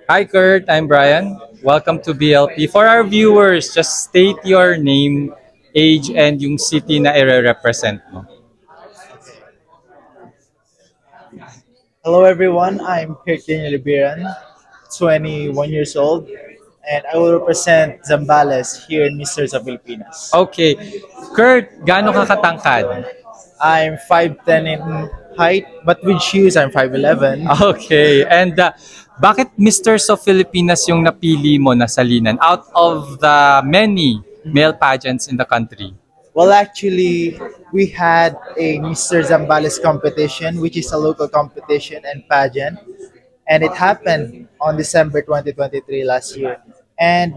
Hi Kurt, I'm Brian. Welcome to BLP. For our viewers, just state your name, age, and yung city na i-represent mo. Hello everyone, I'm Kirtin Libiran, 21 years old, and I will represent Zambales here in Mr. sa Pilipinas. Okay. Kurt, gaano ka katangkad? I'm 5'10 in height, but with shoes I'm 5'11. Okay. And bakit Mr. of Filipinas yung napili mo na salinan out of the many male pageants in the country? Well, actually, we had a Mr. Zambales competition, which is a local competition and pageant, and it happened on December 2023 last year. And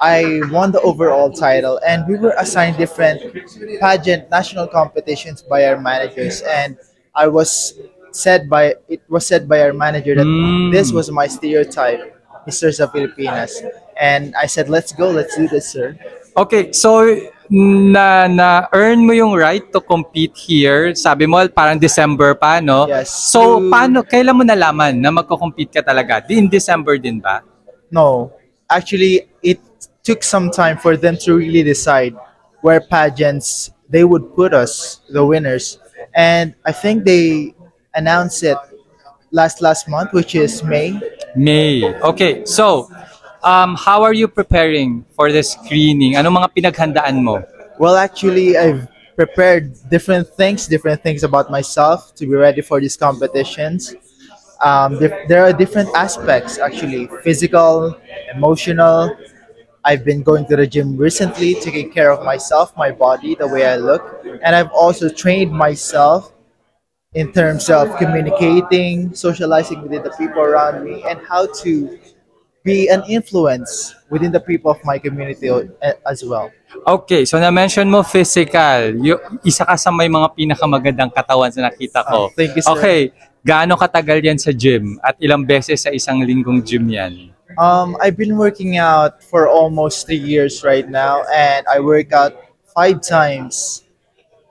I won the overall title, and we were assigned different pageant national competitions by our managers. And it was said by our manager that this was my stereotype, Mr. sa Filipinas. And I said, let's go, let's do this, sir. Okay, so na-earn mo yung right to compete here. Sabi mo parang December pa, no? Yes. So kailan mo nalaman na magko-compete ka talaga? In December din ba? No, actually, it took some time for them to really decide where pageants they would put us, the winners. And I think they announced it last month, which is May. May. Okay, so how are you preparing for the screening? Ano mga pinaghandaan mo? Well, actually, I've prepared different things about myself to be ready for these competitions. There are different aspects, actually, physical, emotional. I've been going to the gym recently, taking care of myself, my body, the way I look. And I've also trained myself in terms of communicating, socializing with the people around me, and how to be an influence within the people of my community as well. Okay, so na-mention mo physical. Isa ka sa may mga pinakamagandang katawan sa nakita ko. Thank you, sir. Okay, gaano katagal yan sa gym? At ilang beses sa isang linggong gym yan? I've been working out for almost 3 years right now, and I work out 5 times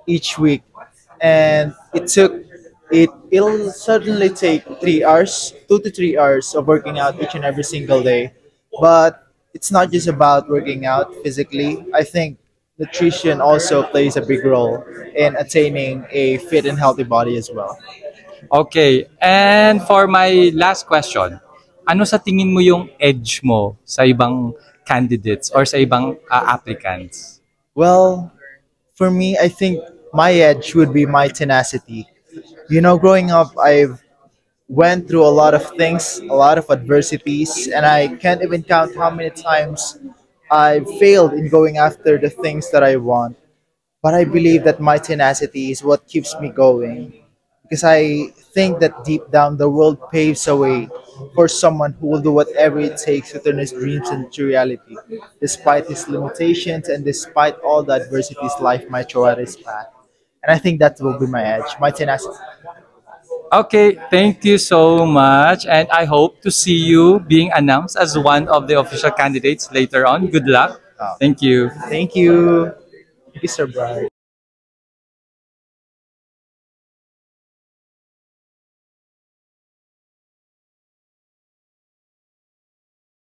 each week. And it'll certainly take 3 hours, 2 to 3 hours of working out each and every single day. But it's not just about working out physically. I think nutrition also plays a big role in attaining a fit and healthy body as well. Okay, and for my last question, ano sa tingin mo yung edge mo sa ibang candidates or sa ibang applicants? Well, for me, I think my edge would be my tenacity. You know, growing up, I've went through a lot of things, a lot of adversities, and I can't even count how many times I failed in going after the things that I want. But I believe that my tenacity is what keeps me going, because I think that deep down the world paves a way for someone who will do whatever it takes to turn his dreams into reality, despite his limitations and despite all the adversities life might throw at his path. And I think that will be my edge, my tenacity. Okay, thank you so much. And I hope to see you being announced as one of the official candidates later on. Good luck. Uh, Thank you. Thank you, Mr. Brian.